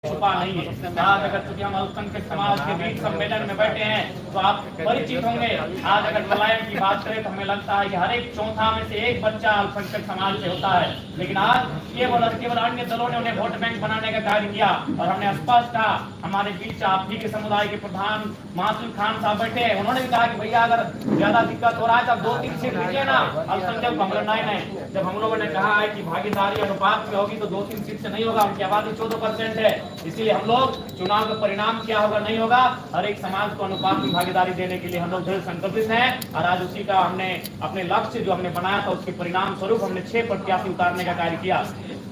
छुपा नहीं है। आज अगर चूंकि हम अल्पसंख्यक समाज के बीच सम्मेलन में बैठे हैं तो आप परिचित होंगे। आज अगर पलायन की बात करें तो हमें लगता है कि हर एक चौथा में से एक बच्चा अल्पसंख्यक समाज से होता है, लेकिन आज केवल अन्य दलों ने उन्हें वोट बैंक बनाने का कार्य किया। और हमने स्पष्ट कहा, हमारे बीच आप ही के समुदाय के प्रधान मासूम खान साहब बैठे हैं, उन्होंने भी कहा कि भैया अगर ज्यादा दिक्कत हो रहा है तो 2-3 सीट लीजिए ना, अल्पसंख्यक हम नहीं। जब हम लोगों ने कहा है कि भागीदारी अनुपात में होगी तो 2-3 सीट से नहीं होगा, उनकी आबादी 14% है, इसलिए हम लोग चुनाव का परिणाम क्या होगा नहीं होगा, हर एक समाज को अनुपात में भागीदारी देने के लिए हम लोग दृढ़ संकल्पित हैं। और आज उसी का हमने अपने लक्ष्य जो हमने बनाया था उसके परिणाम स्वरूप हमने 6 प्रत्याशी उतारने का कार्य किया।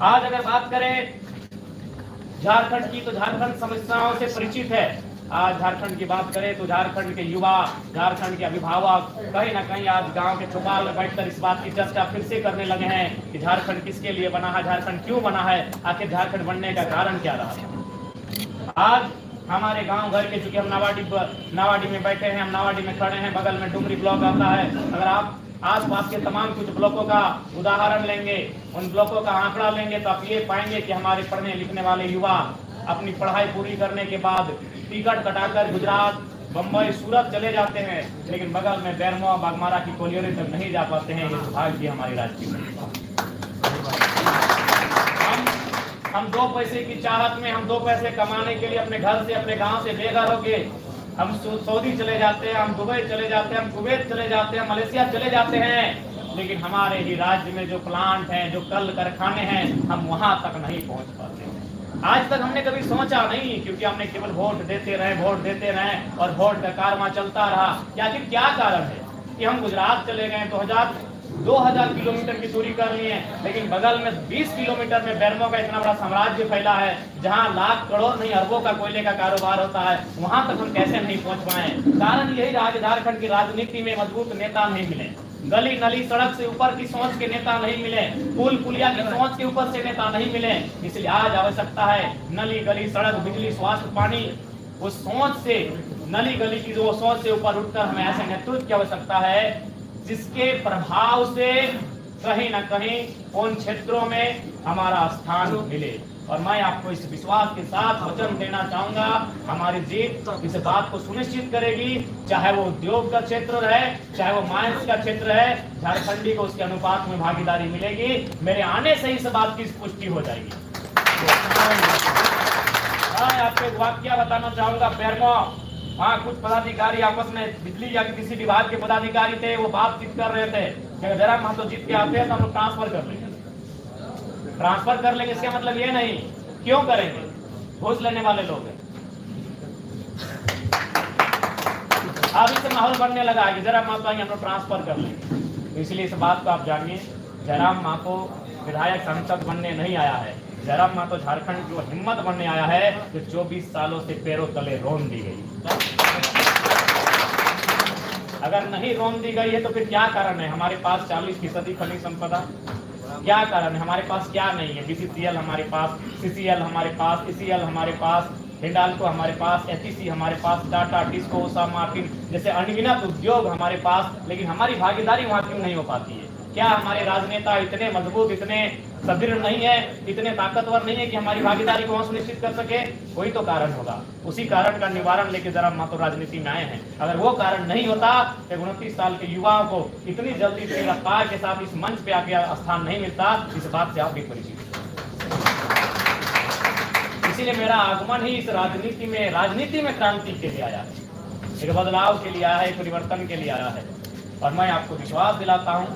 आज अगर बात करें झारखंड की तो झारखंड समस्याओं से परिचित है। आज झारखंड की बात करें तो झारखंड के युवा, झारखंड के अभिभावक कहीं ना कहीं आज गांव के चौपाल में बैठकर इस बात की चर्चा फिर से करने लगे हैं कि झारखंड किसके लिए बना है, झारखंड क्यों बना है, आखिर झारखंड बनने का कारण क्या रहा। आज हमारे गांव घर के, चूंकि हम नावाडी में बैठे हैं, हम नावाडी में खड़े हैं, बगल में डुमरी ब्लॉक आता है। अगर आप आसपास के तमाम कुछ ब्लॉकों का उदाहरण लेंगे, उन ब्लॉकों का आंकड़ा लेंगे तो आप ये पाएंगे कि हमारे पढ़ने लिखने वाले युवा अपनी पढ़ाई पूरी करने के बाद टिकट कटाकर गुजरात, बम्बई, सूरत चले जाते हैं, लेकिन बगल में बैरमो, बागमारा की कोलियरी तक नहीं जा पाते हैं। ये दुर्भाग्य हमारी राजनीति। हम 2 पैसे की चाहत में, हम 2 पैसे कमाने के लिए अपने घर से, अपने गांव से बेघर होके हम सऊदी चले जाते हैं, हम दुबई चले जाते हैं, हम कुवैत चले जाते हैं, मलेशिया चले जाते हैं, लेकिन हमारे ही राज्य में जो प्लांट हैं, जो कल कारखाने हैं, हम वहां तक नहीं पहुंच पाते। आज तक हमने कभी सोचा नहीं, क्योंकि हमने केवल वोट देते रहे और वोट का कारवां चलता रहा। आखिर क्या कारण है कि हम गुजरात चले गए तो 2000 किलोमीटर की दूरी कर लिए, लेकिन बगल में 20 किलोमीटर में बैरमो का इतना बड़ा साम्राज्य फैला है, जहां लाख करोड़ नहीं अरबों का कोयले का कारोबार होता है, वहां तक हम कैसे नहीं पहुंच पाए। कारण यही रहा कि झारखंड की राजनीति में मजबूत नेता नहीं मिले, गली नली सड़क से ऊपर की सोच के नेता नहीं मिले, पुल पुलिया की सोच के ऊपर से नेता नहीं मिले। इसलिए आज आवश्यकता है नली गली सड़क बिजली स्वास्थ्य पानी, उस सोच से, नली गली की जो सोच से ऊपर उठकर हमें ऐसे नेतृत्व की आवश्यकता है जिसके प्रभाव से कहीं ना कहीं उन क्षेत्रों में हमारा स्थान मिले। और मैं आपको इस विश्वास के साथ वचन देना चाहूंगा, हमारी जीत इस बात को सुनिश्चित करेगी, चाहे वो उद्योग का क्षेत्र है, चाहे वो माइंस का क्षेत्र है, झारखंडी को उसके अनुपात में भागीदारी मिलेगी। मेरे आने से इस बात की पुष्टि हो जाएगी। मैं आपको एक वाक्य बताना चाहूंगा। बैरमो, वहाँ कुछ पदाधिकारी आपस में बिजली या किसी विभाग के पदाधिकारी थे, वो बातचीत कर रहे थे कि जरा हम तो जीत के आते हैं तो हम ट्रांसफर कर लेंगे। इसका मतलब ये नहीं, क्यों करेंगे, घूस लेने वाले लोग हैं। अब इस माहौल बनने लगा है कि जरा मातो हम लोग ट्रांसफर कर लेंगे। इसलिए इस बात को आप जानिए, जयराम मातो विधायक सांसद बनने नहीं आया है, जयराम मातो झारखंड की हिम्मत बनने आया है जो 24 सालों से पैरों तले रोन दी गई। अगर नहीं रोन दी गई है तो फिर क्या कारण है? हमारे पास 40% खनिज संपदा, क्या कारण है? हमारे पास क्या नहीं है? बीसीसीएल हमारे पास, सीसीएल हमारे पास, ईसीएल हमारे पास, हिंडाल्को हमारे पास, एचईसी हमारे पास, टाटा, टिस्को, उषा मार्टिन जैसे अनगिनत उद्योग हमारे पास, लेकिन हमारी भागीदारी वहां क्यों नहीं हो पाती है? क्या हमारे राजनेता इतने मजबूत, इतने सुदृढ़ नहीं है, इतने ताकतवर नहीं है कि हमारी भागीदारी को वहां सुनिश्चित कर सके? कोई तो कारण होगा। उसी कारण का निवारण लेके जरा मातो राजनीति में आए हैं। अगर वो कारण नहीं होता तो 29 साल के युवाओं को इतनी जल्दी से रफ्तार के साथ इस मंच पे आके स्थान नहीं मिलता। इस बात से आप भी परिचित। इसीलिए मेरा आगमन ही इस राजनीति में क्रांति के लिए आया है, एक बदलाव के लिए आया है, एक परिवर्तन के लिए आया है। और मैं आपको विश्वास दिलाता हूँ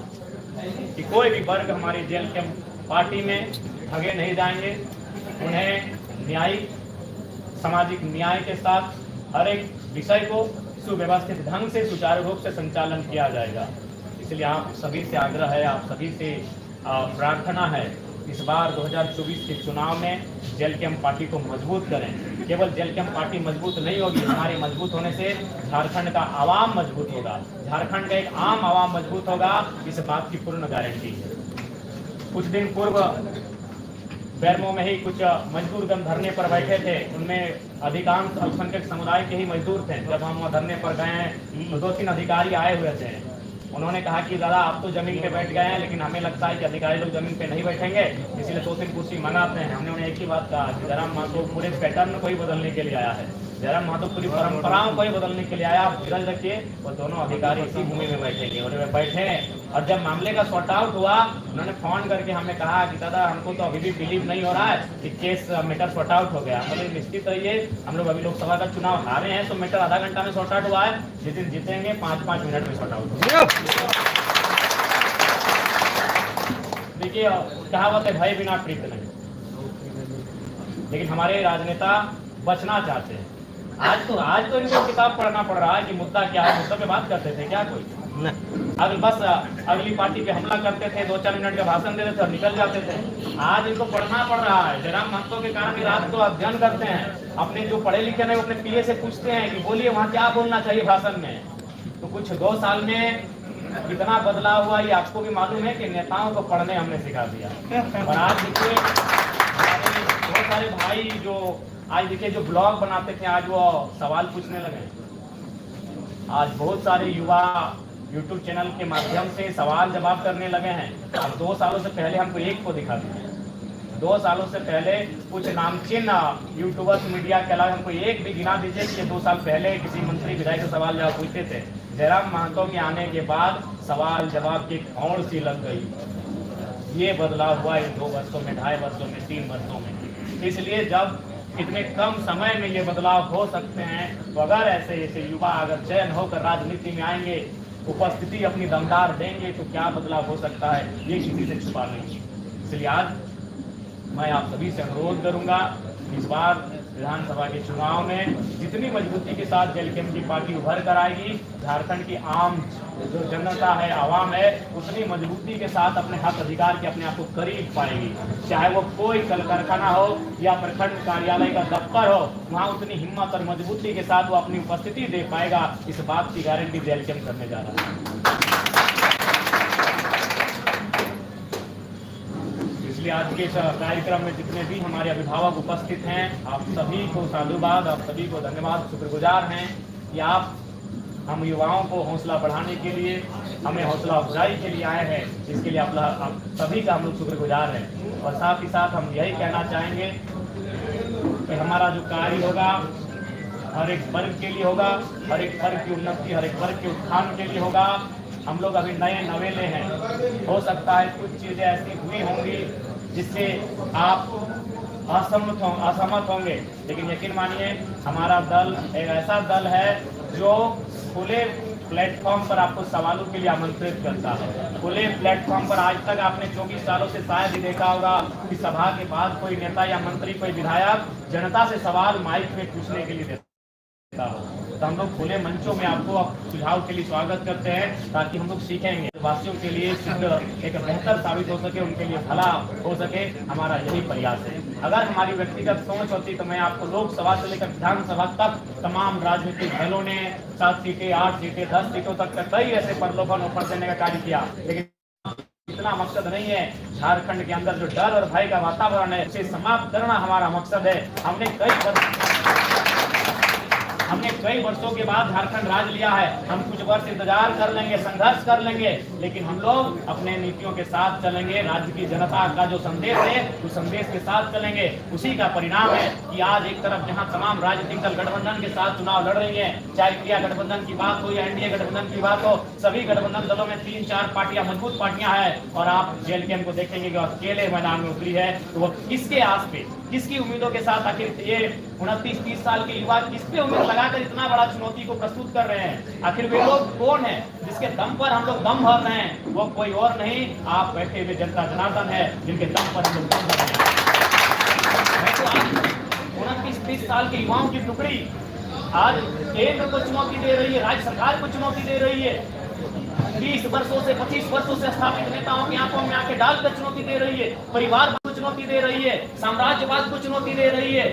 कि कोई भी वर्ग हमारी जेएलकेएम पार्टी में ठगे नहीं जाएंगे। उन्हें न्यायिक, सामाजिक न्याय के साथ हर एक विषय को सुव्यवस्थित ढंग से, सुचारू रूप से संचालन किया जाएगा। इसलिए आप सभी से आग्रह है, आप सभी से प्रार्थना है, इस बार 2024 के चुनाव में जेएलकेएम पार्टी को मजबूत करें। केवल जेएलकेएम पार्टी मजबूत नहीं होगी, हमारे मजबूत होने से झारखंड का आवाम मजबूत होगा, झारखंड का एक आम आवाम मजबूत होगा, इस बात की पूर्ण गारंटी है। कुछ दिन पूर्व बैरमो में ही कुछ मजदूर गण धरने पर बैठे थे, उनमें अधिकांश अल्पसंख्यक समुदाय के ही मजदूर थे। जब हम धरने पर गए तो 2-3 अधिकारी आए हुए थे, उन्होंने कहा कि दादा आप तो जमीन पे बैठ गए हैं, लेकिन हमें लगता है कि अधिकारी लोग जमीन पे नहीं बैठेंगे, इसलिए 2-3 कुर्सी मंगाते हैं। हमने उन्हें एक ही बात कहा कि जयराम महतो पूरे पैटर्न को ही बदलने के लिए आया है, जयराम महतो पूरी परंपराओं को ही बदलने के लिए आया। आप धीरज रखिए, वो दोनों अधिकारी इसी भूमि में बैठेंगे। और वे बैठे, और जब मामले का सॉर्ट आउट हुआ, उन्होंने फोन करके हमें कहा कि दादा हमको तो अभी भी बिलीव नहीं हो रहा है कि केस मैटर सॉर्ट आउट हो गया। मतलब निश्चित रहिए, हम लोग अभी लोकसभा का चुनाव हारे हैं, तो मैटर आधा घंटा में सॉर्ट आउट हुआ है, जिस दिन जीतेंगे 5-5 मिनट में सॉर्ट आउट होगा। देखिए, कहावत है भय बिना प्रीत नहीं, लेकिन हमारे राजनेता बचना चाहते हैं। आज तो इनको किताब पढ़ना पड़ रहा है कि मुद्दा क्या है, मुद्दे पे बात करते थे क्या कोई? अगर बस अगली पार्टी पे हमला करते थे, 2-4 मिनट का भाषण देते थे और निकल जाते थे। आज इनको पढ़ना पड़ रहा है। जयराम महतो के कारण रात को अध्ययन करते हैं, अपने जो पढ़े लिखे हैं अपने पीए से पूछते हैं कि बोलिए वहाँ क्या बोलना चाहिए भाषण में। तो कुछ 2 साल में कितना बदलाव हुआ ये आपको भी मालूम है कि नेताओं को पढ़ने हमने सिखा दिया। और आज देखिए बहुत सारे भाई जो आज देखिए जो ब्लॉग बनाते थे, आज वो सवाल पूछने लगे। आज बहुत सारे युवा YouTube चैनल के माध्यम से सवाल जवाब करने लगे हैं। अब 2 सालों से पहले हमको एक को दिखा दिया। 2 सालों से पहले कुछ नामचीन यूट्यूबर्स मीडिया के अलावा हमको एक भी गिना दीजिए कि 2 साल पहले किसी मंत्री विधायक से सवाल जवाब पूछते थे। जयराम महतो के आने के बाद सवाल जवाब की कौड़ सी लग गई। ये बदलाव हुआ इन 2 वर्षों में, 2.5 वर्षों में, 3 वर्षों में। इसलिए जब इतने कम समय में ये बदलाव हो सकते हैं, तो अगर ऐसे युवा अगर चयन होकर राजनीति में आएंगे, उपस्थिति अपनी दमदार देंगे, तो क्या बदलाव हो सकता है ये किसी से छुपा नहीं। इसलिए आज मैं आप सभी से अनुरोध करूंगा, इस बार विधानसभा के चुनाव में जितनी मजबूती के साथ जेएलकेएम की पार्टी उभर कर आएगी, झारखंड की आम जो जनता है, आवाम है, उतनी मजबूती के साथ अपने हक अधिकार के अपने आप को करीब पाएगी। चाहे वो कोई कल कारखाना हो या प्रखंड कार्यालय का दफ्तर हो, वहाँ उतनी हिम्मत और मजबूती के साथ वो अपनी उपस्थिति दे पाएगा। इस बात की गारंटी जेएलकेएम करने जा रहा है। इसलिए आज के इस कार्यक्रम में जितने भी हमारे अभिभावक उपस्थित हैं, आप सभी को साधुवाद, आप सभी को धन्यवाद, शुक्रगुजार हैं कि आप हम युवाओं को हौसला बढ़ाने के लिए, हमें हौसला अफजाई के लिए आए हैं। इसके लिए आप सभी का हम लोग शुक्रगुजार हैं। और साथ ही साथ हम यही कहना चाहेंगे कि हमारा जो कार्य होगा हर एक वर्ग के लिए होगा, हर एक वर्ग की उन्नति, हर एक वर्ग के उत्थान के लिए होगा। हम लोग अभी नए नवेले हैं, हो सकता है कुछ चीज़ें ऐसी हुई होंगी जिससे आप असहमत होंगे, लेकिन यकीन मानिए हमारा दल एक ऐसा दल है जो खुले प्लेटफॉर्म पर आपको सवालों के लिए आमंत्रित करता है। खुले प्लेटफॉर्म पर आज तक आपने 24 सालों से शायद ही देखा होगा कि सभा के बाद कोई नेता या मंत्री, कोई विधायक जनता से सवाल माइक में पूछने के लिए देता हो। तो हम लोग खुले मंचों में आपको सुझाव के लिए स्वागत करते हैं, ताकि हम लोग सीखेंगे, वासियों के लिए एक बेहतर साबित हो सके, उनके लिए भला हो सके। हमारा यही प्रयास है। अगर हमारी व्यक्तिगत सोच होती तो मैं आपको लोकसभा से लेकर विधानसभा तक तमाम राजनीतिक दलों ने 7 सीटें, 8 सीटें, 10 सीटों तक का कई ऐसे प्रलोभन ऑफर देने का कार्य किया, लेकिन इतना मकसद नहीं है। झारखंड के अंदर जो डर और भय का वातावरण है उसे समाप्त करना हमारा मकसद है। हमने कई वर्षों के बाद झारखंड राज लिया है। हम कुछ वर्ष इंतजार कर लेंगे, संघर्ष कर लेंगे, लेकिन हम लोग अपने नीतियों के साथ चलेंगे। राज्य की जनता का जो संदेश है उस संदेश के साथ चलेंगे। उसी का परिणाम है कि आज एक तरफ जहां तमाम राजनीतिक दल गठबंधन के साथ चुनाव लड़ रही है, चाहे इंडिया गठबंधन की बात हो या एनडीए गठबंधन की बात हो, सभी गठबंधन दलों में 3-4 पार्टियां, मजबूत पार्टियां हैं। और आप जेएलकेएम को देखेंगे कि अकेले मैदान में उतरी है, तो वो किसके आस पे, किसकी उम्मीदों के साथ, आखिर ये 29-30 साल के युवा किस पे उम्मीद लगाकर इतना बड़ा चुनौती को प्रस्तुत कर रहे हैं? आखिर वे लोग कौन है जिसके दम पर हम लोग दम भर रहे हैं? वो कोई और नहीं, आप बैठे हुए जनता जनार्दन है, जिनके दम पर हम लोग दम भर रहे हैं। तो 29-30 साल के युवाओं की टुकड़ी आज केंद्र को चुनौती दे रही है, राज्य सरकार को चुनौती दे रही है। 20 वर्षों से 25 वर्षों से स्थापित नेताओं की आंखों में आंखें डालकर चुनौती दे रही है। परिवार चुनौती दे रही है, साम्राज्यवाद को चुनौती दे रही है,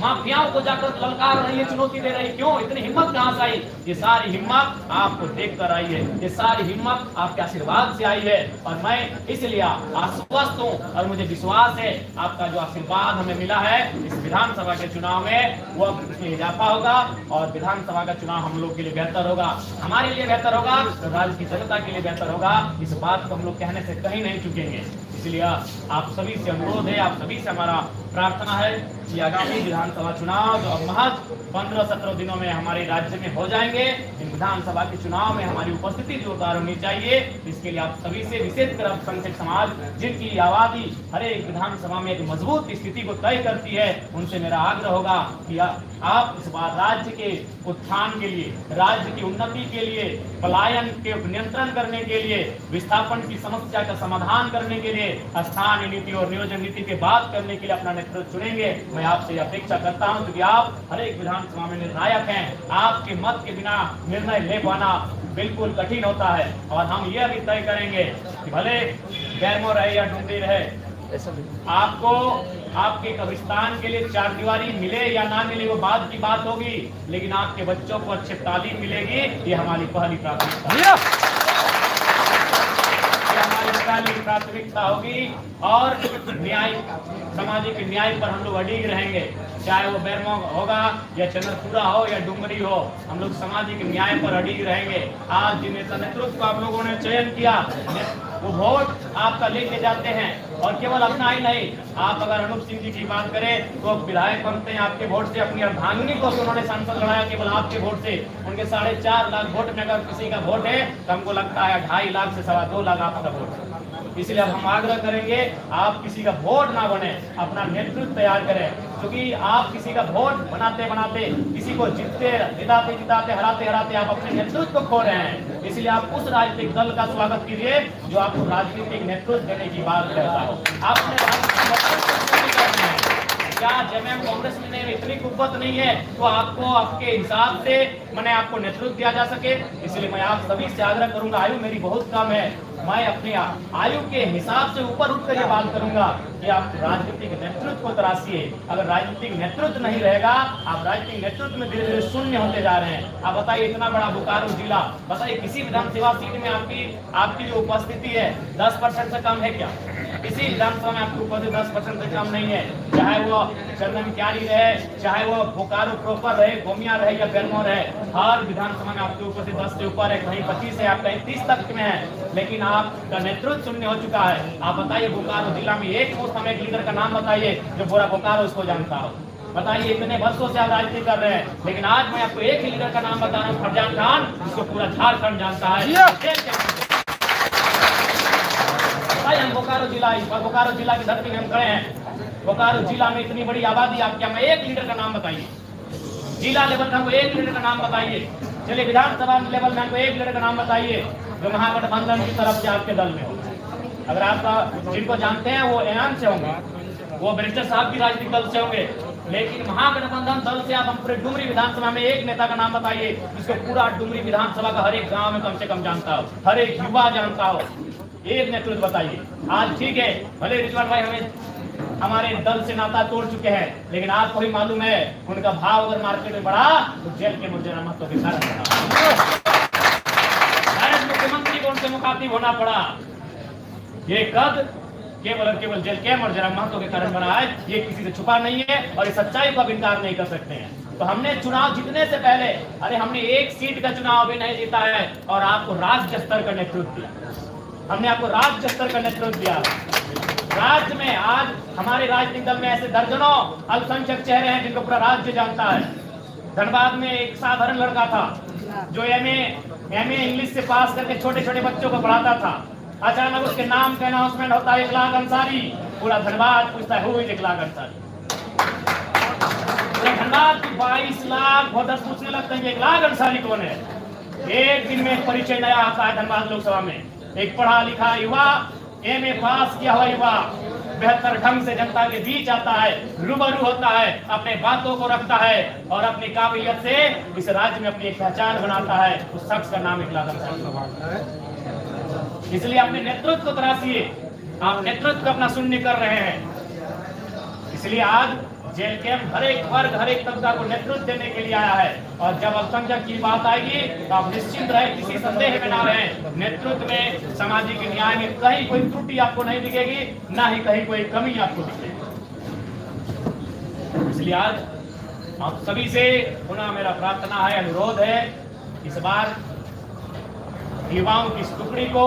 माफियाओं को जाकर ललकार रही है, चुनौती दे रही है। क्यों? इतनी हिम्मत कहां से आई? ये सारी हिम्मत आपको देखकर आई है, ये सारी हिम्मत आपके आशीर्वाद से आई है। और मैं इसलिए आश्वस्त हूं और मुझे विश्वास है आपका जो आशीर्वाद हमें मिला है इस विधानसभा के चुनाव में, वो उसमें इजाफा होगा और विधानसभा का चुनाव हम लोग के लिए बेहतर होगा, हमारे लिए बेहतर होगा, तो राज्य की जनता के लिए बेहतर होगा। इस बात को हम लोग कहने से कहीं नहीं चुकेंगे। इसलिए आप सभी से अनुरोध है, आप सभी से हमारा प्रार्थना है कि आगामी विधानसभा चुनाव जो अब महज 15-17 दिनों में हमारे राज्य में हो जाएंगे, इन विधानसभा के चुनाव में हमारी उपस्थिति जोरदार होनी चाहिए। इसके लिए आप सभी से, विशेषकर अल्पसंख्यक समाज जिनकी आबादी हर एक विधानसभा में एक मजबूत स्थिति को तय करती है, उनसे मेरा आग्रह होगा कि आप इस बार राज्य के उत्थान के लिए, राज्य की उन्नति के लिए, पलायन के नियंत्रण करने के लिए, विस्थापन की समस्या का समाधान करने के लिए, स्थानीय नीति और नियोजन नीति पे बात करने के लिए अपना नेतृत्व चुनेंगे। मैं आपसे अपेक्षा करता हूं क्योंकि आप हर एक विधानसभा में निर्णायक हैं। आपके मत के बिना निर्णय ले पाना बिल्कुल कठिन होता है और हम यह भी तय करेंगे कि भले गैरमो रहे या डुंगरी रहे, आपको आपके कब्रिस्तान के लिए चारदीवारी मिले या ना मिले वो बाद की बात होगी, लेकिन आपके बच्चों को अच्छी तालीम मिलेगी, ये हमारी पहली प्राथमिकता प्राथमिकता होगी। और न्याय, सामाजिक न्याय पर हम लोग अडिग रहेंगे, चाहे वो बैरमो होगा या चंद्रपुरा हो या डुंगरी हो, हम लोग सामाजिक न्याय पर अडिग रहेंगे। आज जिन नेता नेतृत्व को आप लोगों ने चयन किया, वो वोट आपका लेके जाते हैं और केवल अपना ही नहीं, आप अगर अनूप सिंह जी की बात करें तो विधायक बनते हैं आपके वोट से, अपनी अर्धांगिनी को उन्होंने सांसद लड़ाया केवल आपके वोट से। उनके 4.5 लाख वोट में अगर किसी का वोट है तो हमको लगता है 2.5 लाख से 2.25 लाख आपका वोट है। इसलिए अब हम आग्रह करेंगे आप किसी का वोट ना बने, अपना नेतृत्व तैयार करें, क्योंकि आप किसी का वोट बनाते बनाते, किसी को जिताते हराते आप अपने नेतृत्व को खो रहे हैं। इसलिए आप उस राजनीतिक दल का स्वागत कीजिए जो आपको राजनीतिक नेतृत्व देने की बात करता हो। क्या जब कांग्रेस में इतनी कुव्वत नहीं है तो आपको आपके हिसाब से मैंने आपको नेतृत्व दिया जा सके। इसलिए मैं आप सभी से आग्रह करूंगा, आयु मेरी बहुत कम है, मैं अपनी आयु के हिसाब से ऊपर उठकर ये बात करूंगा कि आप राजनीतिक नेतृत्व को तराशिए। अगर राजनीतिक नेतृत्व नहीं रहेगा, आप राजनीतिक नेतृत्व में धीरे धीरे शून्य होते जा रहे हैं। आप बताइए, इतना बड़ा बोकारो जिला, बताइए किसी विधानसभा सीट में आपकी जो उपस्थिति है 10% से कम है क्या? किसी विधानसभा में आपकी उपस्थिति 10% से कम नहीं है, चाहे वो चंदन क्यारी रहे, चाहे वो बोकारो प्रॉपर रहे, गोमिया रहे या बेरमो रहे, हर विधानसभा में आपकी उपस्थिति 10 से ऊपर है, कहीं 25 है, आप कहीं 30 तक में है, लेकिन आपका नेतृत्व शून्य हो चुका है। आप बताइए बोकारो जिला में एक लीडर का नाम बताइए जो पूरा बोकारो उसको जानता हो। बताइए, इतने वर्षों से आप राजनीति कर रहे हैं, लेकिन आज मैं आपको एक ही लीडर का नाम बता रहा हूँ, फरजान खान, जिसको पूरा झारखंड जानता है। हम बोकारो जिला की धरती में हम खड़े हैं। बोकारो जिला में इतनी बड़ी आबादी, आप क्या मैं एक लीडर का नाम बताइए, जिला लेवल का हमको एक लीडर का नाम बताइए, चलिए विधानसभा लेवल में हमको एक लीडर का नाम बताइए जो महागठबंधन की तरफ से आपके दल में हो। अगर आप जिनको जानते हैं वो एनाम से होंगे, वो बैरिस्टर साहब की राजनीतिक दल से होंगे, लेकिन महागठबंधन दल से आप हम पूरे डुमरी विधानसभा में एक नेता का नाम बताइए जिसको पूरा डुमरी विधानसभा का हर एक गांव में कम से कम जानता हो, हर एक युवा जानता हो। एक नेतृत्व बताइए। आज ठीक है, भले रिजवान भाई हमें हमारे दल से नाता तोड़ चुके हैं, लेकिन आपको ही मालूम है उनका भाव अगर मार्केट में बढ़ा तो जेल के मुजरिम तो के कारण मुख्यमंत्री को उनसे मुखातिब होना पड़ा। ये कद केवल जेल के मुजरिम के कारण बना है, ये किसी से छुपा नहीं है और इस सच्चाई को इनकार नहीं कर सकते हैं। तो हमने चुनाव जीतने से पहले, अरे हमने एक सीट का चुनाव भी नहीं जीता है और आपको राज्य स्तर का नेतृत्व दिया, हमने आपको राज्य स्तर का नेतृत्व दिया। राज्य में आज हमारे राजनीतिक दल में ऐसे दर्जनों अल्पसंख्यक चेहरे हैं जिनको पूरा राज्य जानता है। धनबाद में एक साधारण लड़का था जो एमए इंग्लिश से पास करके छोटे छोटे बच्चों को पढ़ाता था, अचानक उसके नाम का अनाउंसमेंट होता है इखलाक अंसारी, पूरा धनबाद पूछता है हु इज इखलाक अंसारी। पूरा धनबाद की 22 लाख वोटर्स पूछने लगते हैं इखलाक अंसारी कौन है। एक दिन में एक परिचय नया आता है धनबाद लोकसभा में, एक पढ़ा लिखा युवा, एमए पास किया हुआ युवा बेहतर ढंग से जनता के बीच आता है, रूबरू होता है, अपने बातों को रखता है और अपनी काबिलियत से इस राज्य में अपनी एक पहचान बनाता है। उस शख्स का नाम इखलाक अंसारी। इसलिए अपने नेतृत्व को तराशिए। आप नेतृत्व को अपना शून्य कर रहे हैं, इसलिए आज जेल कैंप हर एक वर्ग, हर एक तबका को नेतृत्व देने के लिए आया है। और जब अल्पसंख्यक की बात आएगी तो आप निश्चिंत रहे, किसी संदेह में ना रहे, नेतृत्व में, सामाजिक न्याय में कहीं कोई त्रुटि आपको नहीं दिखेगी, ना ही कहीं कोई कमी आपको दिखेगी। इसलिए आज आप सभी से पुनः मेरा प्रार्थना है, अनुरोध है, इस बार युवाओं की इस टुकड़ी को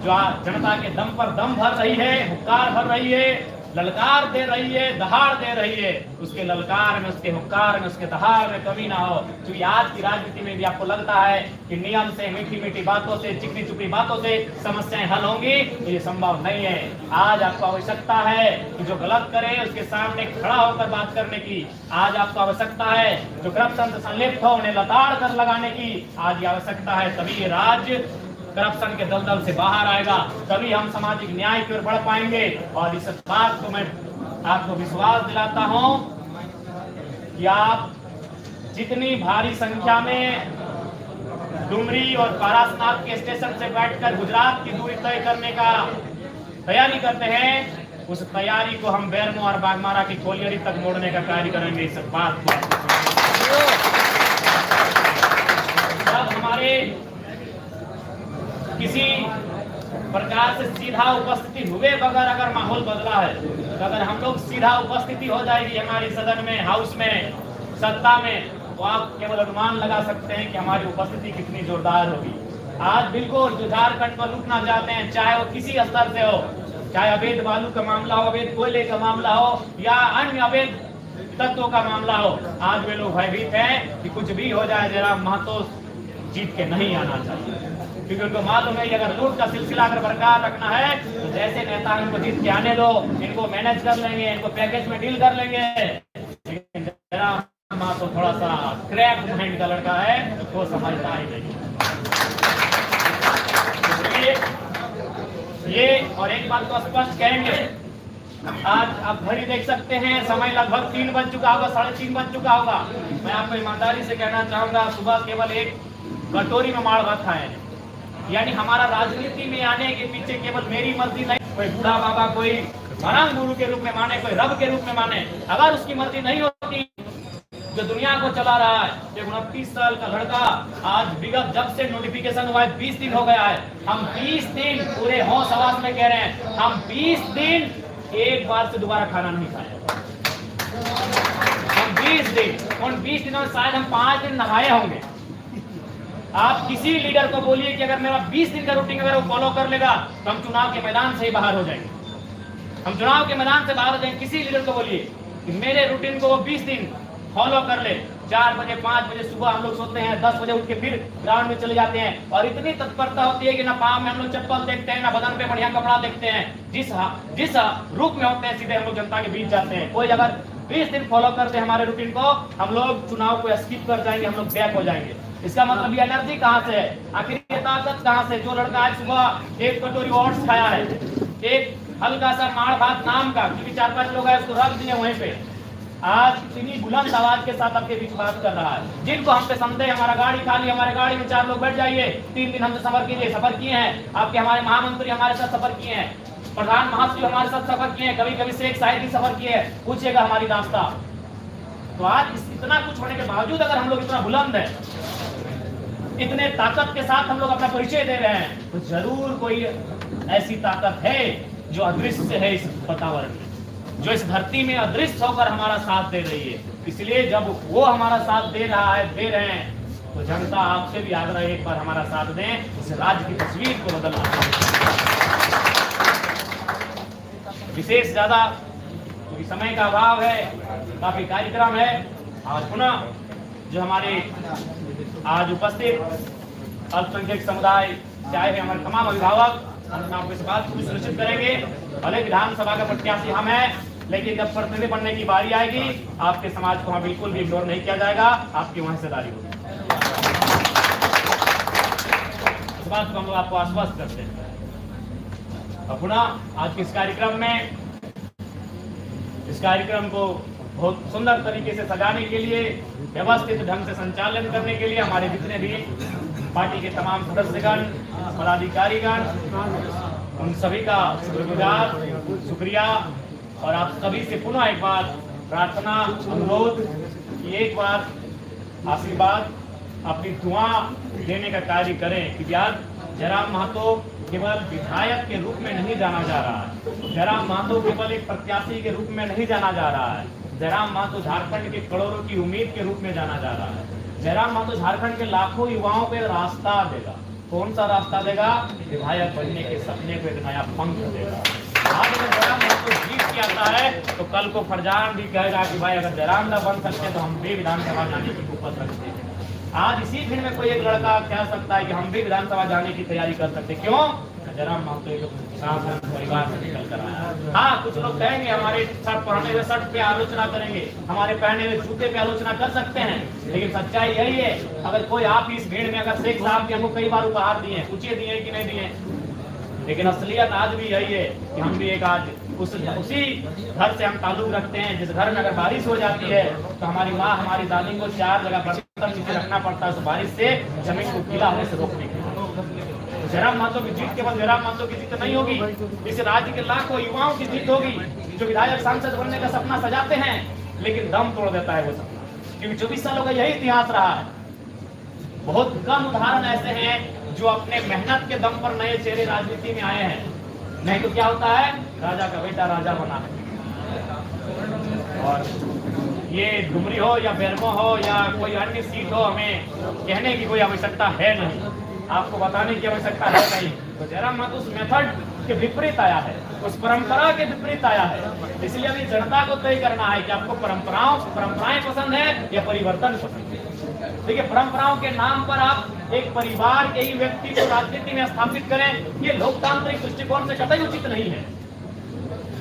जो जनता के दम पर दम भर रही है, हुक्कार भर रही है, ललकार दे रही है, दहाड़ दे रही है, उसके ललकार में, उसके हुक्कार में, उसके दहाड़ में कमी ना हो। क्योंकि आज की राजनीति में भी आपको लगता है कि नियम से, मीठी मीठी बातों से, चिकनी चुपड़ी बातों से समस्याएं हल होंगी, तो ये संभव नहीं है। आज आपको आवश्यकता है कि जो गलत करे उसके सामने खड़ा होकर बात करने की। आज आपको आवश्यकता है जो करप्शन से संलिप्त हो उन्हें लताड़ कर लगाने की आज ये आवश्यकता है। तभी ये राज्य करप्शन के दलदल से बाहर आएगा, तभी हम सामाजिक न्याय की ओर बढ़ पाएंगे। और इस बात को मैं आपको विश्वास दिलाता हूं कि आप जितनी भारी संख्या में डुमरी और पारसनाथ के स्टेशन से बैठकर गुजरात की दूरी तय करने का तैयारी करते हैं, उस तैयारी को हम बेरमो और बागमारा की कोलियरी तक मोड़ने का कार्य करेंगे। इस बात को जब हमारे किसी प्रकार से सीधा उपस्थिति हुए बगैर अगर माहौल बदला है, तो अगर हम लोग सीधा उपस्थिति हो जाएगी हमारी सदन में, हाउस में, सत्ता में, तो आप केवल अनुमान लगा सकते हैं कि हमारी उपस्थिति कितनी जोरदार होगी। आज बिल्कुल जो झारखंड पर लूटना चाहते हैं, चाहे वो किसी स्तर से हो, चाहे अवैध बालू का मामला हो, अवैध कोयले का मामला हो या अन्य अवैध तत्वों का मामला हो, आज वे लोग भयभीत हैं कि कुछ भी हो जाए, जयराम महतो जीत के नहीं आना चाहिए। क्योंकि उनको मालूम है कि अगर लूट का सिलसिला अगर बरकरार रखना है तो जैसे नेता इनको जीत के आने दो, इनको मैनेज कर लेंगे, इनको पैकेज में डील कर लेंगे। लेकिन तो थोड़ा सा क्रैक माइंड का लड़का है, वो समझता ही नहीं। ये और एक बात तो स्पष्ट कहेंगे, आज आप घड़ी देख सकते हैं, समय लगभग 3 बज चुका होगा, 3:30 बज चुका होगा। मैं आपको ईमानदारी से कहना चाहूंगा, सुबह केवल एक कटोरी में माड़ भात खाए। यानी हमारा राजनीति में आने के पीछे केवल मेरी मर्जी नहीं, कोई बूढ़ा बाबा कोई बरंग गुरु के रूप में माने, कोई रब के रूप में माने, अगर उसकी मर्जी नहीं होती, जो दुनिया को चला रहा है, एक 29 साल का लड़का आज विगत जब से नोटिफिकेशन हुआ है 20 दिन हो गया है, हम 20 दिन पूरे होश आवाज में कह रहे हैं, हम 20 दिन एक बार से दोबारा खाना नहीं खाए। हम 20 दिन, उन 20 दिनों में शायद हम 5 दिन नहाए होंगे। आप किसी लीडर को बोलिए कि अगर मेरा 20 दिन का रूटीन अगर वो फॉलो कर लेगा तो हम चुनाव के मैदान से ही बाहर हो जाएंगे। हम चुनाव के मैदान से बाहर हो जाएंगे। किसी लीडर को बोलिए कि मेरे रूटीन को वो 20 दिन फॉलो कर ले। 4 बजे 5 बजे सुबह हम लोग सोते हैं, 10 बजे उठ के फिर ग्राउंड में चले जाते हैं और इतनी तत्परता होती है कि ना पाँव में हम लोग चप्पल देखते हैं, ना बदन पे बढ़िया कपड़ा देखते हैं। जिस रूप में होते हैं सीधे हम लोग जनता के बीच जाते हैं। कोई अगर 20 दिन फॉलो करते हैं हमारे रूटीन को, हम लोग चुनाव को स्किप कर जाएंगे, हम लोग बैक हो जाएंगे। इसका मतलब ये एनर्जी कहाँ से है, आखिर ये ताकत कहाँ से? जो लड़का आज सुबह एक कटोरी ओट्स खाया है, एक हल्का सा माड़ भात नाम का, क्योंकि 4-5 लोग हैं उसको रख दिए वहीं पे, आज इतनी बुलंद आवाज के साथ आपके बीच बात कर रहा है। जिनको हम पे संदेह, हमारा गाड़ी खाली, हमारे गाड़ी में 4 लोग बैठ जाइए, 3 दिन हमसे सफर कीजिए, सफर किए हैं। आपके हमारे महामंत्री हमारे साथ सफर किए हैं, प्रधान महासचिव हमारे साथ सफर किए हैं, कभी कभी शेख साहिब भी सफर किए हैं, पूछिएगा हमारी दास्ता। तो आज इतना कुछ होने के बावजूद अगर हम लोग इतना बुलंद है, इतने ताकत के साथ हम लोग अपना परिचय दे रहे हैं, तो जरूर कोई ऐसी ताकत है जो अदृश्य है इस वातावरण में, जो इस धरती में अदृश्य होकर हमारा साथ दे रही है। इसलिए जब वो हमारा साथ दे रहे हैं, तो जनता आपसे भी आग्रह है एक बार हमारा साथ दें, इस राज्य की तस्वीर को बदलना। विशेष ज्यादा क्योंकि समय का अभाव है, काफी कार्यक्रम है, और पुनः जो हमारे आज उपस्थित अल्पसंख्यक समुदाय, चाहे हमारे तमाम अभिभावक, हम आपको इस बात को सुनिश्चित करेंगे, भले विधानसभा का प्रत्याशी हम हैं, लेकिन जब प्रतिनिधि बनने की बारी आएगी, आपके समाज को वहाँ बिल्कुल भी इग्नोर नहीं किया जाएगा, आपकी वहाँ हिस्सेदारी होगी। इस बात को हम लोग आपको आश्वस्त करते हैं। और पुनः आज के इस कार्यक्रम को बहुत सुंदर तरीके से सजाने के लिए, व्यवस्थित ढंग से संचालन करने के लिए हमारे जितने भी पार्टी के तमाम सदस्यगण, पदाधिकारीगण, उन सभी का शुक्रगुजार, शुक्रिया और आप सभी से पुनः एक बार प्रार्थना अनुरोध कि एक बार आशीर्वाद अपनी दुआ देने का कार्य करें कि यार जयराम महतो केवल विधायक के रूप में नहीं जाना जा रहा है, जयराम महतो केवल एक प्रत्याशी के रूप में नहीं जाना जा रहा है, जयराम महतो झारखंड के करोड़ों की उम्मीद के रूप में जाना जा रहा है। जयराम महतो झारखंड के लाखों युवाओं को रास्ता देगा। कौन सा रास्ता देगा? विधायक बनने के सपने को एक नया पंख देगा। आज अगर जयराम महतो जीत के आता है तो कल को फरजान भी कहेगा कि भाई अगर जयराम न बन सकते तो हम भी विधानसभा जाने की कुपत रखते हैं। आज इसी भीड़ में कोई एक लड़का कह सकता है कि हम भी विधानसभा जाने की तैयारी कर सकते। क्यों? जयराम महतो एक साधारण परिवार से निकल कर आया। हाँ, कुछ लोग कहेंगे हमारे शर्ट पहने हुए शर्ट पे आलोचना करेंगे, हमारे पहने हुए जूते पे आलोचना कर सकते हैं, लेकिन सच्चाई यही है अगर कोई आप इस भीड़ में अगर शेख साहब के हमको कई बार उपहार दिए, पूछिए दिए कि नहीं दिए, लेकिन असलियत आज भी यही है कि हम भी एक आज उसी घर से हम ताल्लुक रखते हैं जिस घर में अगर बारिश हो जाती है तो हमारी माँ हमारी दादी को 4 जगह बर्तन नीचे रखना पड़ता है उस बारिश से जमीन को गीला होने से रोकने के लिए। जयराम महतो की जीत केवल जयराम महतो की जीत नहीं होगी, इस राज्य के लाखों युवाओं की जीत होगी जो विधायक सांसद बनने का सपना सजाते हैं लेकिन दम तोड़ देता है वो सपना, क्योंकि 24 सालों का यही इतिहास रहा है। बहुत कम उदाहरण ऐसे हैं जो अपने मेहनत के दम पर नए चेहरे राजनीति में आए हैं, नहीं तो क्या होता है राजा का बेटा राजा बना है। और ये डुमरी हो या बेरमो हो या कोई अन्य सीट हो, हमें कहने की कोई आवश्यकता है नहीं, आपको बताने की आवश्यकता है नहीं। तो जयराम महतो उस मेथड के विपरीत आया है, उस परंपरा के विपरीत आया है, इसलिए अभी जनता को तय करना है कि आपको परंपराएं पसंद है या परिवर्तन पसंद है। देखिए, परंपराओं के नाम पर आप एक परिवार के ही व्यक्ति को राजनीति में स्थापित करें, ये लोकतांत्रिक दृष्टिकोण से कतई उचित नहीं है।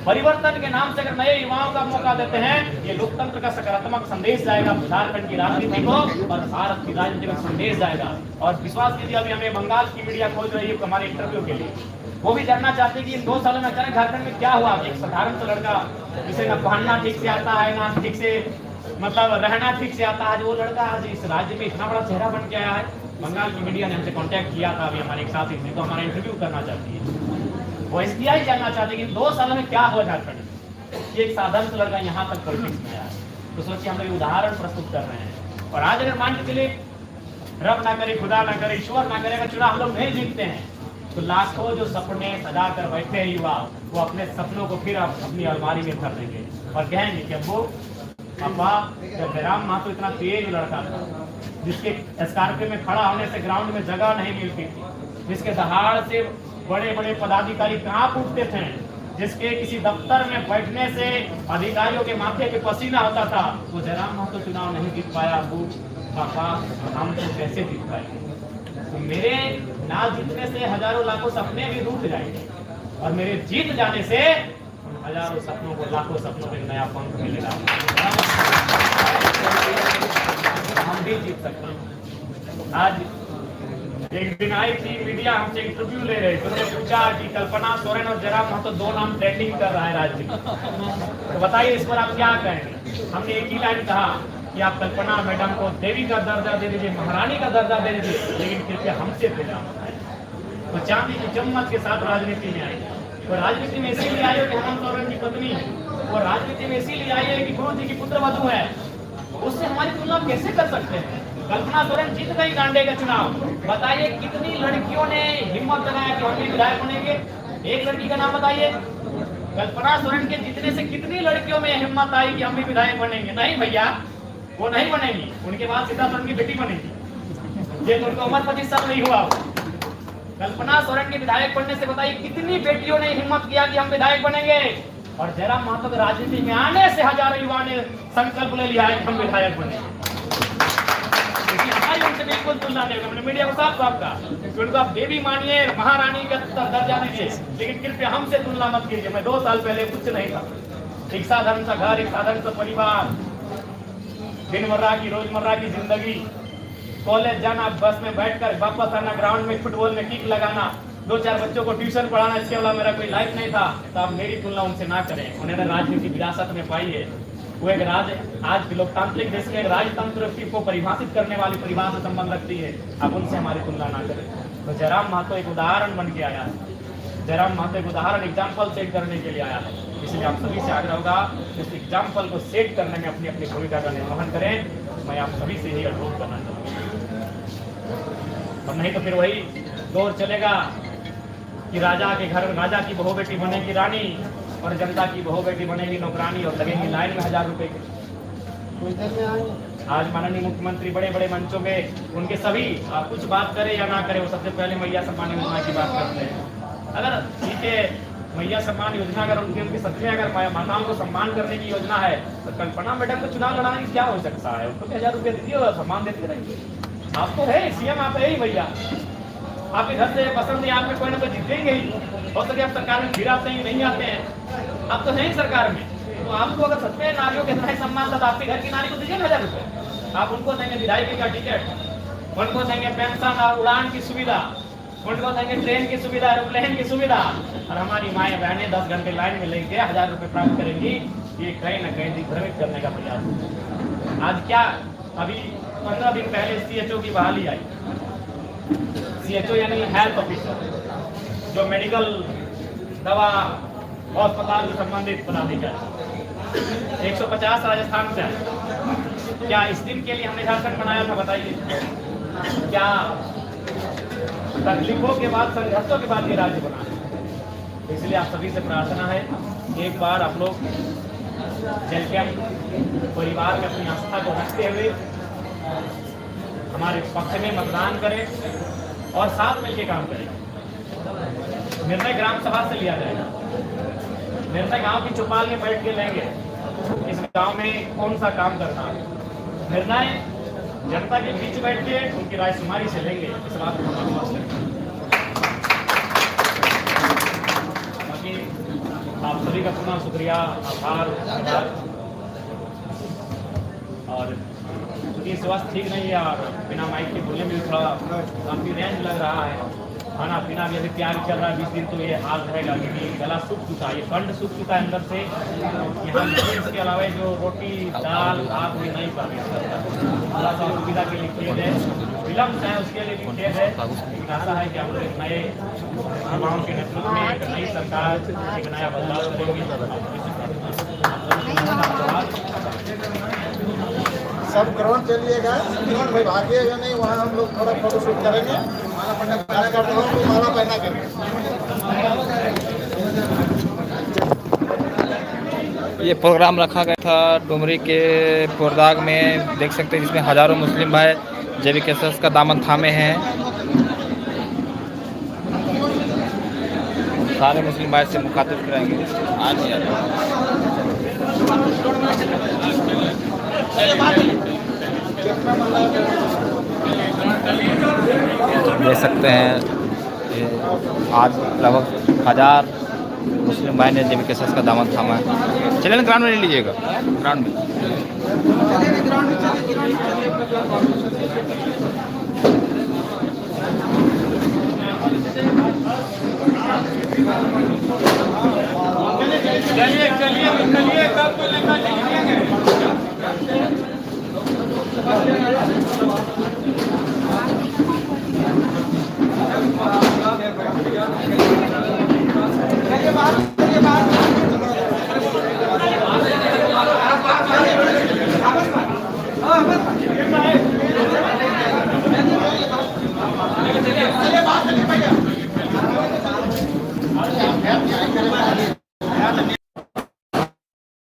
परिवर्तन के नाम से अगर नए युवाओं का मौका देते हैं, ये लोकतंत्र का सकारात्मक संदेश जाएगा झारखंड की राजनीति को और भारत की राजनीति में संदेश जाएगा। और विश्वास कीजिए, अभी हमें बंगाल की मीडिया खोज रही है हमारे इंटरव्यू के लिए, वो भी जानना चाहते हैं कि इन 2 सालों में अचानक झारखंड में क्या हुआ। एक साधारण सा लड़का जिसे न पहनना ठीक से आता है, ना ठीक से मतलब रहना ठीक से आता है, वो लड़का आज इस राज्य में इतना बड़ा चेहरा बन के आया है। बंगाल की मीडिया ने हमसे कांटेक्ट किया था, अभी हमारे एक साथी थे, तो हमारा इंटरव्यू करना चाहती है। वो इसलिए ही जानना चाहते हैं कि 2 सालों में क्या हुआ झारखंड। एक साधारण सा लड़का यहाँ तक पॉलिटिक्स में आया है, तो सोचिए हम लोग उदाहरण प्रस्तुत कर रहे हैं। और आज अगर मान के चलिए रब ना करे, खुदा ना करे, ईश्वर ना करे, अगर चुनाव हम लोग नहीं जीतते हैं तो लाखों जो सपने सजा कर बैठे हैं युवा, वो अपने सपनों को फिर अपनी अलमारी में भर देंगे और कहेंगे कि अब वो पापा जब जयराम महतो इतना तेज लड़का था, जिसके स्कॉर्पियो में खड़ा होने से ग्राउंड में जगह नहीं मिलती थी, जिसके दहाड़ से बड़े बड़े पदाधिकारी कांप उठते थे, जिसके किसी दफ्तर में बैठने से अधिकारियों के माथे पे पसीना होता था, वो जयराम महतो चुनाव नहीं जीत पाया। वो पापा हम तो कैसे जीत पाएंगे? तो मेरे ना जीतने से हजारों लाखों सपने भी रूठ जाएंगे और मेरे जीत जाने से हजारों सपनों को, लाखों सपनों को एक नया पंख मिलेगा। हम भी जीत सकते हैं। आज एक दिन आई थी मीडिया, हमसे इंटरव्यू ले रहे थे, उन्होंने पूछा कि कल्पना सोरेन और जयराम महतो 2 नाम ट्रेंडिंग कर रहा है राज्य में, तो बताइए इस पर आप क्या कहेंगे? हमने एक ही लाइन कहा कि आप कल्पना मैडम को देवी का दर्जा दे दीजिए, महारानी का दर्जा दे दीजिए, लेकिन कृपया हमसे तेरा तो चांदी की चम्मच के साथ राजनीति में आई। वो राजनीति में इसीलिए आई है कि हेमंत सोरेन की पत्नी है, वो राजनीति में इसीलिए आई है कि गुरु जी की पुत्र वधु है, उससे हमारी तुलना कैसे कर सकते हैं? कल्पना सोरेन जीत गई गांडे का चुनाव, बताइए कितनी लड़कियों ने हिम्मत लगाया कि हम भी विधायक बनेंगे? एक लड़की का नाम बताइए। कल्पना सोरेन के जीतने से कितनी लड़कियों में हिम्मत आई कि हम भी विधायक बनेंगे? नहीं भैया, वो नहीं बनेंगी, उनके बाद सीधा सोरेन की बेटी बनेगी, ये तो उनको उम्र 25 साल नहीं हुआ। कल्पना सोरेन के विधायक बनने से बताइए कितनी बेटियों ने हिम्मत किया कि हम विधायक बनेंगे? और जयराम महतो के राजनीति में आने से हजारों युवा ने संकल्प ले लिया है कि हम विधायक बनेंगे। हमारी उनसे बिल्कुल तुलना नहीं होगी। मीडिया को साफ साफ कहा, उनको आप देवी मानिए, महारानी का दर्जा दीजिए, लेकिन कृपया हमसे तुलना मत कीजिए। मैं 2 साल पहले कुछ नहीं था, एक साधारण सा घर, एक साधारण सा परिवार, दिनभर की रोजमर्रा की जिंदगी, कॉलेज जाना, बस में बैठकर वापस आना, ग्राउंड में फुटबॉल में किक लगाना, 2-4 बच्चों को ट्यूशन पढ़ाना, इसके अलावा मेरा कोई लाइफ नहीं था। तो आप मेरी तुलना उनसे ना करें। उन्होंने राजनीति विरासत में पाई है, वो एक आज के लोकतांत्रिक देश में राजतंत्र को परिभाषित करने वाली परिभाषा से संबंध रखती है, आप उनसे हमारी तुलना ना करें। तो जयराम महतो एक उदाहरण बन के आया है, जयराम महतो एक उदाहरण एग्जाम्पल सेट करने के लिए आया है। इसलिए आप सभी से आग्रह होगा इस एग्जाम्पल को सेट करने में अपनी अपनी भूमिका का निर्वहन करें। मैं आप सभी से ही अनुरोध करना चाहूँगा। और नहीं तो फिर वही दौर चलेगा कि राजा के घर राजा की बहू बेटी बनेगी रानी और जनता की बहू बेटी बनेगी नौकरानी और लगेंगी लाइन में 1000 रुपए के। आज माननीय मुख्यमंत्री बड़े बड़े मंचों में उनके सभी कुछ बात करे या ना करे, वो सबसे पहले मैया सम्मान योजना की बात करते हैं। अगर ठीक है, मैया सम्मान योजना अगर उनके सच में अगर माताओं को सम्मान करने की योजना है तो कल्पना मैडम को चुनाव लड़ाने की क्या हो सकता है? उनको 1000 रुपये दीजिए और सम्मान देते रहिए। आपको है सीएम, आप है ही भैया, आपके घर से पसंद है, आप में कोई ना कोई जीतेंगे ही। हो सके आप सरकार में फिर आते हैं नहीं आते हैं, आप तो हैं सरकार में। तो आपको अगर सच में नारियों के इतना ही सम्मान था तो आपके घर की नारी को दीजिए 1000 रुपये। आप उनको देंगे विधायक का टिकट, उनको देंगे पेंशन और उड़ान की सुविधा, उनको देंगे ट्रेन की सुविधा, एरोप्लेन की सुविधा, और हमारी माएँ बहनें 10 घंटे लाइन में लेके 1000 रुपये प्राप्त करेंगी। ये कहीं ना कहीं दिग्भ्रमित करने का प्रयास है। आज क्या अभी 15 दिन पहले CHO की बहाली आई। CHO यानी हेल्थ ऑफिसर, जो मेडिकल दवा अस्पताल से संबंधित पदाधिकारी, 150 राजस्थान से आए। क्या इस दिन के लिए हमने झारखंड बनाया था? बताइए, क्या तकलीफों के बाद, संघर्षों के बाद ये राज्य बना? इसलिए आप सभी से प्रार्थना है, एक बार आप लोग जल कैंप परिवार में अपनी आस्था को रखते हुए हमारे पक्ष में मतदान करें और साथ मिलकर काम करें। निर्णय ग्राम सभा से लिया जाएगा, निर्णय गांव की चौपाल में बैठ के लेंगे, इस गांव में कौन सा काम करना है। निर्णय जनता के बीच बैठ के उनकी राय शुमारी से लेंगे, इस बात को विश्वास करें। बाकी आप सभी का पुनः शुक्रिया, आभार। और क्योंकि स्वास्थ्य ठीक नहीं है और बिना माइक के बोलने में भी थोड़ा काफी रेंज लग रहा है। खाना पीना भी अभी तैयारी चल रहा है, 20 दिन तो ये हाल रहेगा क्योंकि गला सूख चुका है, ये कंठ सूख चुका है अंदर से। यहाँ इसके अलावा जो रोटी दाल भात भी नहीं पा रही, थोड़ा सा सुविधा के लिए खेद है, विलम्ब है उसके लिए भी खेद है। लेकिन आशा है कि हम लोग नए युवाओं के नेतृत्व में एक नई सरकार, एक नया बदलाव करेंगे। सब ग्राउंड चलिएगा, ग्राउंड में भागिए या नहीं, वहाँ हम लोग थोड़ा फोटोशूट करेंगे। माला पंडा कार्यकर्ता हो तो माला पहना करेंगे। ये प्रोग्राम रखा गया था डुमरी के पोरदाग में, देख सकते हैं जिसमें हजारों मुस्लिम भाई JVKS का दामन थामे हैं। सारे मुस्लिम भाई से मुखातिब कराएंगे। आज देख सकते हैं आज लगभग 1000 मुस्लिम भाई ने JVKS का दामन थामा है। चलिए ना ग्राउंड में ले लीजिएगा, ग्राउंड में। चलिए चलिए चलिए, कब तो लेकर चलिए